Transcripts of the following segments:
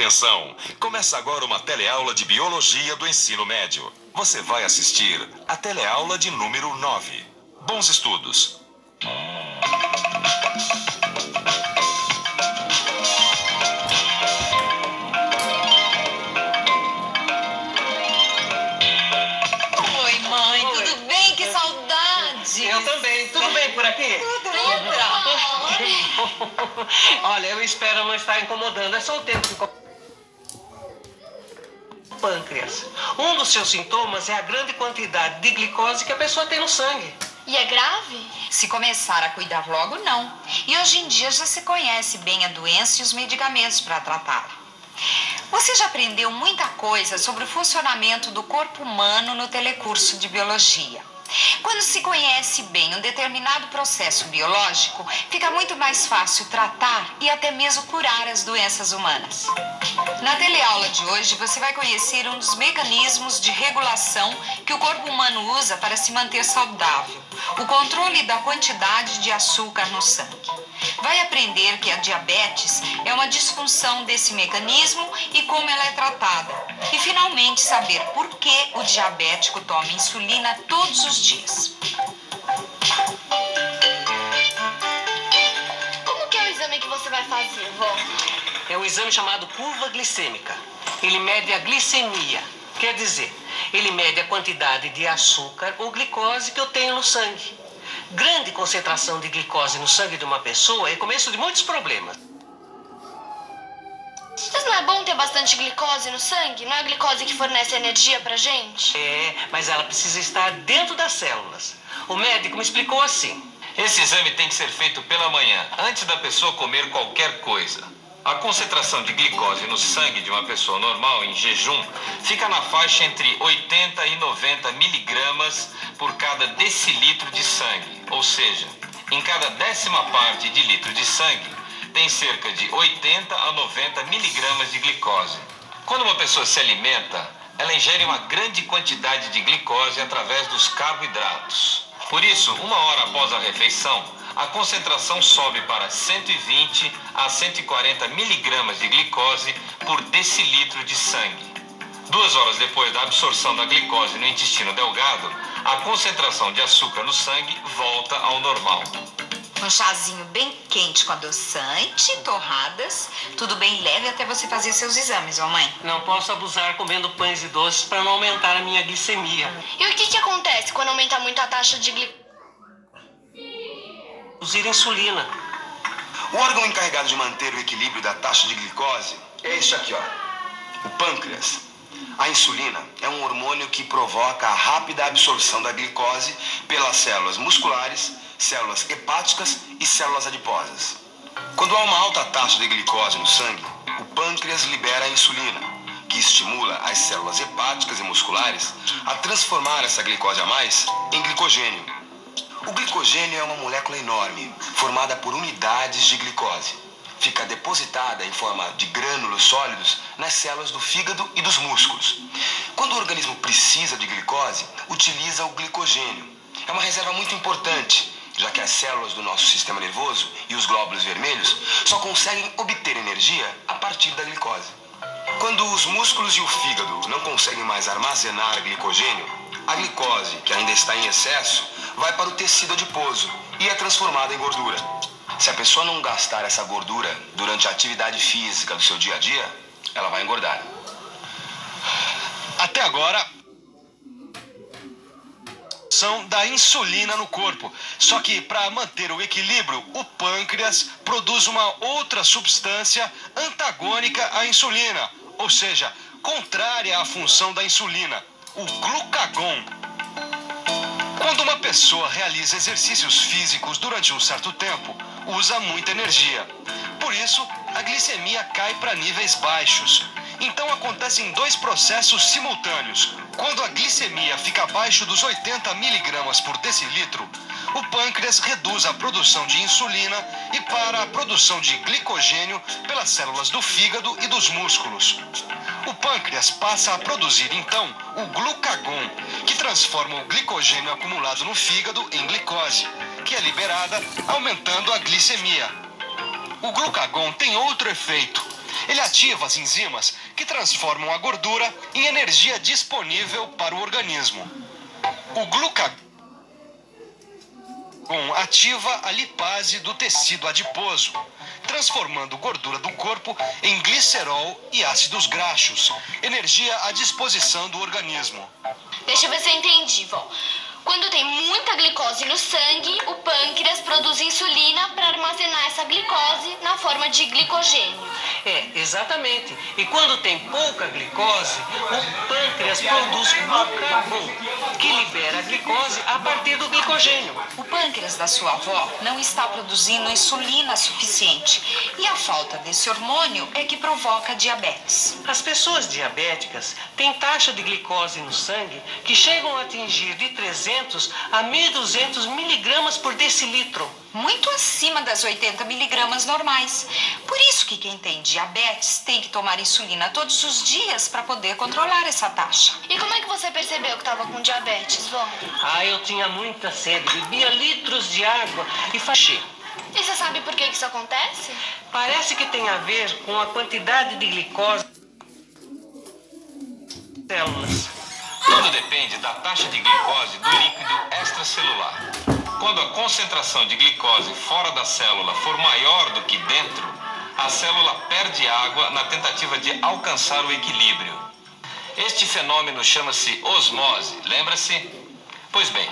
Atenção! Começa agora uma teleaula de Biologia do Ensino Médio. Você vai assistir a teleaula de número 9. Bons estudos! Oi, mãe, tudo bem? Que saudade! Eu também. Tudo bem por aqui? Tudo. Olha, eu espero não estar incomodando. É só o tempo que pâncreas. Um dos seus sintomas é a grande quantidade de glicose que a pessoa tem no sangue. E é grave? Se começar a cuidar logo, não. E hoje em dia já se conhece bem a doença e os medicamentos para tratá-la. Você já aprendeu muita coisa sobre o funcionamento do corpo humano no telecurso de Biologia. Quando se conhece bem um determinado processo biológico, fica muito mais fácil tratar e até mesmo curar as doenças humanas. Na teleaula de hoje, você vai conhecer um dos mecanismos de regulação que o corpo humano usa para se manter saudável: o controle da quantidade de açúcar no sangue. Vai aprender que a diabetes é uma disfunção desse mecanismo e como ela é tratada. E finalmente saber por que o diabético toma insulina todos os dias. Como que é o exame que você vai fazer, vó? É um exame chamado curva glicêmica. Ele mede a glicemia. Quer dizer, ele mede a quantidade de açúcar ou glicose que eu tenho no sangue. Grande concentração de glicose no sangue de uma pessoa é começo de muitos problemas. Mas não é bom ter bastante glicose no sangue? Não é a glicose que fornece energia pra gente? É, mas ela precisa estar dentro das células. O médico me explicou assim. Esse exame tem que ser feito pela manhã, antes da pessoa comer qualquer coisa. A concentração de glicose no sangue de uma pessoa normal em jejum fica na faixa entre 80 e 90 miligramas por cada decilitro de sangue. Ou seja, em cada 10ª parte de litro de sangue, tem cerca de 80 a 90 miligramas de glicose. Quando uma pessoa se alimenta, ela ingere uma grande quantidade de glicose através dos carboidratos. Por isso, 1 hora após a refeição, a concentração sobe para 120 a 140 miligramas de glicose por decilitro de sangue. 2 horas depois da absorção da glicose no intestino delgado, a concentração de açúcar no sangue volta ao normal. Um chazinho bem quente com adoçante, torradas, tudo bem leve até você fazer seus exames, mamãe. Não posso abusar comendo pães e doces para não aumentar a minha glicemia. E o que acontece quando aumenta muito a taxa de glicose? Produzir insulina. O órgão encarregado de manter o equilíbrio da taxa de glicose é este aqui, ó, o pâncreas. A insulina é um hormônio que provoca a rápida absorção da glicose pelas células musculares, células hepáticas e células adiposas. Quando há uma alta taxa de glicose no sangue, o pâncreas libera a insulina, que estimula as células hepáticas e musculares a transformar essa glicose a mais em glicogênio. O glicogênio é uma molécula enorme, formada por unidades de glicose. Fica depositada em forma de grânulos sólidos nas células do fígado e dos músculos. Quando o organismo precisa de glicose, utiliza o glicogênio. É uma reserva muito importante, já que as células do nosso sistema nervoso e os glóbulos vermelhos só conseguem obter energia a partir da glicose. Quando os músculos e o fígado não conseguem mais armazenar glicogênio, a glicose, que ainda está em excesso, vai para o tecido adiposo e é transformada em gordura. Se a pessoa não gastar essa gordura durante a atividade física do seu dia a dia, ela vai engordar. Até agora, são da insulina no corpo. Só que para manter o equilíbrio, o pâncreas produz uma outra substância antagônica à insulina, ou seja, contrária à função da insulina, o glucagon. Quando uma pessoa realiza exercícios físicos durante um certo tempo, usa muita energia. Por isso, a glicemia cai para níveis baixos. Então acontecem 2 processos simultâneos. Quando a glicemia fica abaixo dos 80 miligramas por decilitro, o pâncreas reduz a produção de insulina e para a produção de glicogênio pelas células do fígado e dos músculos. O pâncreas passa a produzir, então, o glucagon, que transforma o glicogênio acumulado no fígado em glicose, que é liberada, aumentando a glicemia. O glucagon tem outro efeito. Ele ativa as enzimas que transformam a gordura em energia disponível para o organismo. O glucagon ativa a lipase do tecido adiposo, transformando gordura do corpo em glicerol e ácidos graxos, energia à disposição do organismo. Deixa eu ver se eu entendi, vó. Quando tem muita glicose no sangue, o pâncreas produz insulina para armazenar essa glicose na forma de glicogênio. Exatamente. E quando tem pouca glicose, o pâncreas produz glucagon, que libera a glicose a partir do glicogênio. O pâncreas da sua avó não está produzindo insulina suficiente e a falta desse hormônio é que provoca diabetes. As pessoas diabéticas têm taxa de glicose no sangue que chegam a atingir de 300 a 1.200 miligramas por decilitro. Muito acima das 80 miligramas normais. Por isso que quem tem diabetes tem que tomar insulina todos os dias para poder controlar essa taxa. E como é que você percebeu que estava com diabetes, vó? Eu tinha muita sede, bebia litros de água e fachei. E você sabe por que isso acontece? Parece que tem a ver com a quantidade de glicose nas células. Tudo depende da taxa de glicose do líquido extracelular. Quando a concentração de glicose fora da célula for maior do que dentro, a célula perde água na tentativa de alcançar o equilíbrio. Este fenômeno chama-se osmose, lembra-se? Pois bem,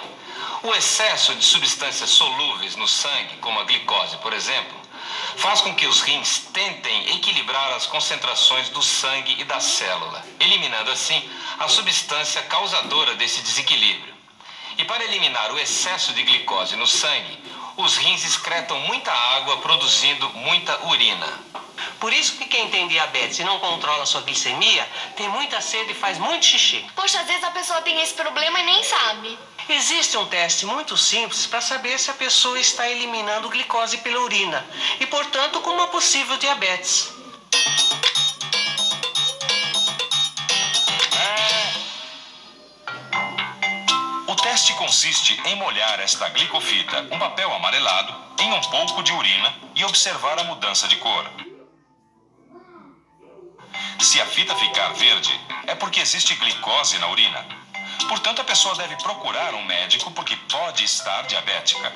o excesso de substâncias solúveis no sangue, como a glicose, por exemplo, faz com que os rins tentem equilibrar as concentrações do sangue e da célula, eliminando assim a substância causadora desse desequilíbrio. E para eliminar o excesso de glicose no sangue, os rins excretam muita água, produzindo muita urina. Por isso que quem tem diabetes e não controla sua glicemia, tem muita sede e faz muito xixi. Poxa, às vezes a pessoa tem esse problema e nem sabe. Existe um teste muito simples para saber se a pessoa está eliminando glicose pela urina e, portanto, com uma possível diabetes. O teste consiste em molhar esta glicofita, um papel amarelado, em um pouco de urina e observar a mudança de cor. Se a fita ficar verde, é porque existe glicose na urina. Portanto, a pessoa deve procurar um médico porque pode estar diabética.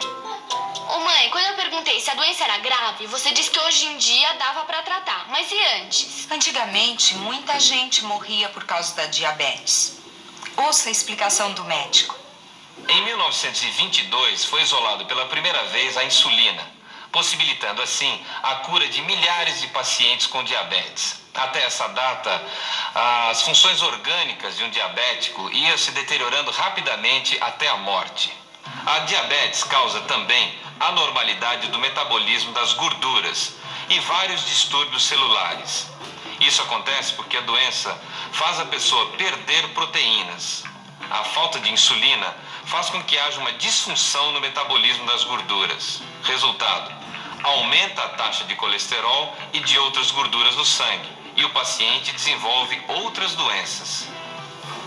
Ô mãe, quando eu perguntei se a doença era grave, você disse que hoje em dia dava para tratar. Mas e antes? Antigamente, muita gente morria por causa da diabetes. Ouça a explicação do médico. Em 1922, foi isolado pela primeira vez a insulina, possibilitando assim a cura de milhares de pacientes com diabetes. Até essa data, as funções orgânicas de um diabético iam se deteriorando rapidamente até a morte. A diabetes causa também anormalidade do metabolismo das gorduras e vários distúrbios celulares. Isso acontece porque a doença faz a pessoa perder proteínas. A falta de insulina faz com que haja uma disfunção no metabolismo das gorduras. Resultado: aumenta a taxa de colesterol e de outras gorduras no sangue e o paciente desenvolve outras doenças.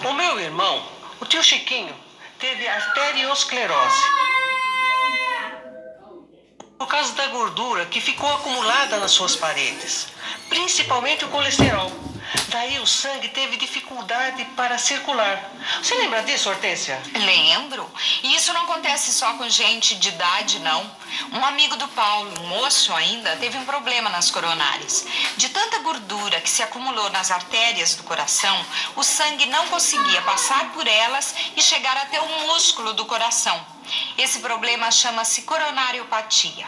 O meu irmão, o tio Chiquinho, teve arteriosclerose por causa da gordura que ficou acumulada nas suas paredes, principalmente o colesterol. Daí o sangue teve dificuldade para circular. Você lembra disso, Hortência? Lembro. E isso não acontece só com gente de idade, não. Um amigo do Paulo, um moço ainda, teve um problema nas coronárias. De tanta gordura que se acumulou nas artérias do coração, o sangue não conseguia passar por elas e chegar até o músculo do coração. Esse problema chama-se coronariopatia.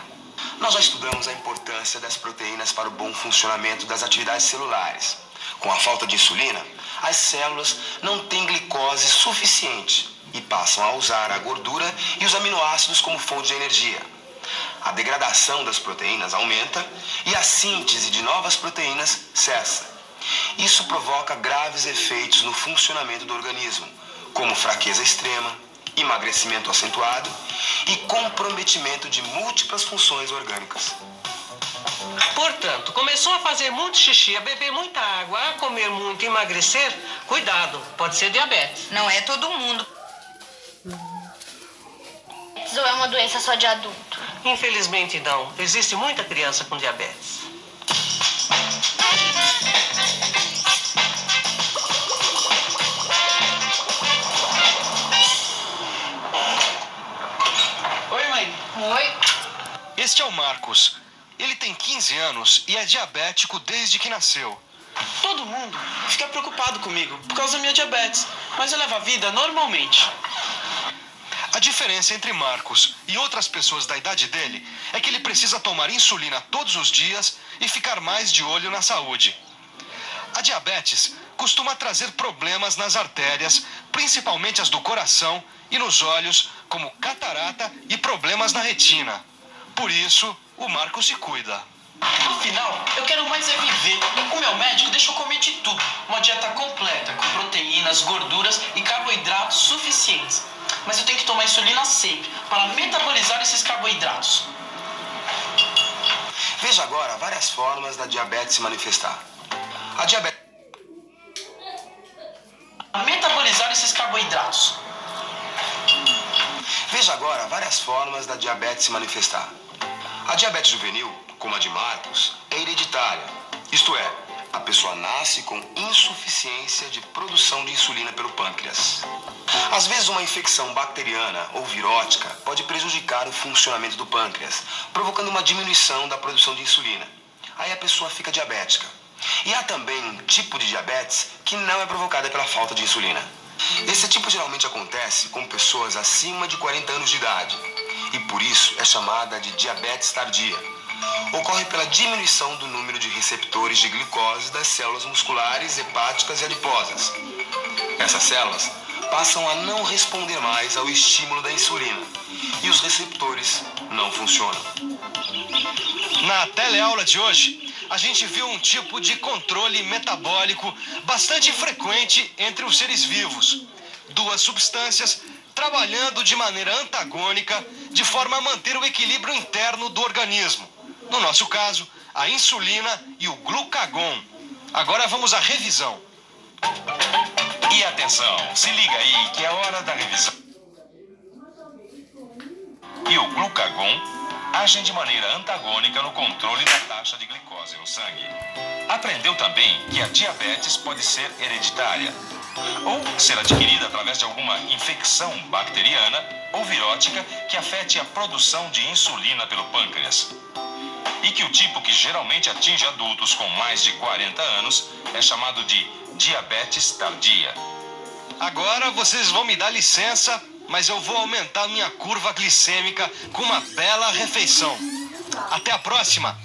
Nós já estudamos a importância das proteínas para o bom funcionamento das atividades celulares. Com a falta de insulina, as células não têm glicose suficiente e passam a usar a gordura e os aminoácidos como fonte de energia. A degradação das proteínas aumenta e a síntese de novas proteínas cessa. Isso provoca graves efeitos no funcionamento do organismo, como fraqueza extrema, emagrecimento acentuado e comprometimento de múltiplas funções orgânicas. Portanto, começou a fazer muito xixi, a beber muita água, a comer muito e emagrecer, cuidado, pode ser diabetes. Não é todo mundo. Ou é uma doença só de adulto? Infelizmente não, existe muita criança com diabetes. Oi, mãe. Oi. Este é o Marcos. Ele tem 15 anos e é diabético desde que nasceu. Todo mundo fica preocupado comigo por causa da minha diabetes, mas eu levo a vida normalmente. A diferença entre Marcos e outras pessoas da idade dele é que ele precisa tomar insulina todos os dias e ficar mais de olho na saúde. A diabetes costuma trazer problemas nas artérias, principalmente as do coração, e nos olhos, como catarata e problemas na retina. Por isso, o Marcos se cuida. Afinal, eu quero mais é viver. O meu médico deixa eu comer de tudo. Uma dieta completa, com proteínas, gorduras e carboidratos suficientes. Mas eu tenho que tomar insulina sempre, para metabolizar esses carboidratos. Veja agora várias formas da diabetes se manifestar. A diabetes... Metabolizar esses carboidratos. Veja agora várias formas da diabetes se manifestar. A diabetes juvenil, como a de Marcos, é hereditária. Isto é, a pessoa nasce com insuficiência de produção de insulina pelo pâncreas. Às vezes, uma infecção bacteriana ou virótica pode prejudicar o funcionamento do pâncreas, provocando uma diminuição da produção de insulina. Aí a pessoa fica diabética. E há também um tipo de diabetes que não é provocada pela falta de insulina. Esse tipo geralmente acontece com pessoas acima de 40 anos de idade e por isso é chamada de diabetes tardia. Ocorre pela diminuição do número de receptores de glicose das células musculares, hepáticas e adiposas. Essas células passam a não responder mais ao estímulo da insulina e os receptores não funcionam. Na teleaula de hoje, a gente viu um tipo de controle metabólico bastante frequente entre os seres vivos. Duas substâncias trabalhando de maneira antagônica, de forma a manter o equilíbrio interno do organismo. No nosso caso, a insulina e o glucagon. Agora vamos à revisão. E atenção, se liga aí que é hora da revisão. E o glucagon agem de maneira antagônica no controle da taxa de glicose no sangue. Aprendeu também que a diabetes pode ser hereditária ou ser adquirida através de alguma infecção bacteriana ou virótica que afete a produção de insulina pelo pâncreas. E que o tipo que geralmente atinge adultos com mais de 40 anos é chamado de diabetes tardia. Agora vocês vão me dar licença, mas eu vou aumentar minha curva glicêmica com uma bela refeição. Até a próxima!